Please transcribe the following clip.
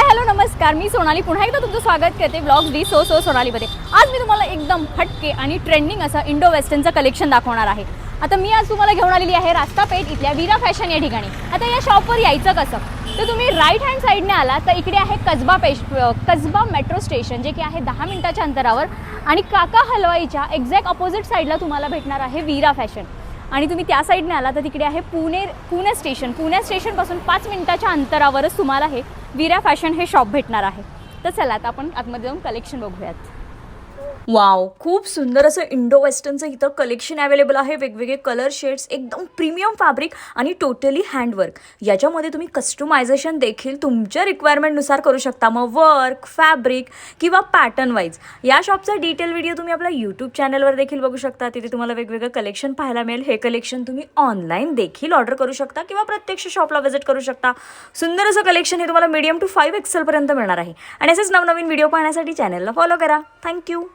Hello नमस्कार, मी सोनाली पुन्हा एकदा तुमचं स्वागत करते ब्लॉग डी सो सोनालीमध्ये। आज मी तुम्हाला एकदम हटके आणि ट्रेंडिंग असं इंडो वेस्टर्नचं कलेक्शन दाखवणार आहे। आता मी आज तुम्हाला घेऊन आलेली आहे रास्तापेठ इथल्या वीरा फॅशन या ठिकाणी। आता या शॉपवर यायचं कसं, तर तुम्ही राईट हँड साईडने आला तर इकडे आहे कसबा मेट्रो स्टेशन, जे की आहे 10 मिनिटाच्या अंतरावर, आणि काका हलवाईच्या एक्झॅक्ट अपोजिट साईडला तुम्हाला भेटणार आहे वीरा फॅशन। आणि तुम्ही त्या साईडने आला तर तिकडे आहे पुणे स्टेशनपासून 5 मिनिटाच्या अंतरावरच तुम्हाला हे वीरा फॅशन हे शॉप भेटणार आहे। तर चला आता आपण आतमध्ये जाऊन कलेक्शन बघूयात। वाव, खूप सुंदर असं इंडो वेस्टर्नचं इथं कलेक्शन अवेलेबल आहे। वेगवेगळे कलर शेड्स, एकदम प्रीमियम फॅब्रिक आणि टोटली हँडवर्क। याच्यामध्ये तुम्ही कस्टमायझेशन देखील तुमच्या रिक्वायरमेंटनुसार करू शकता, मग वर्क, फॅब्रिक किंवा पॅटर्न वाईज। या शॉपचा डिटेल व्हिडिओ तुम्ही आपल्या यूट्यूब चॅनलवर देखील बघू शकता। तिथे तुम्हाला वेगवेगळं कलेक्शन पाहायला मिळेल। हे कलेक्शन तुम्ही ऑनलाईन देखील ऑर्डर करू शकता किंवा प्रत्यक्ष शॉपला व्हिजिट करू शकता। सुंदर असं कलेक्शन हे तुम्हाला मीडियम टू 5 XL पर्यंत मिळणार आहे। आणि असेच नवनवीन व्हिडिओ पाहण्यासाठी चॅनलला फॉलो करा। थँक्यू।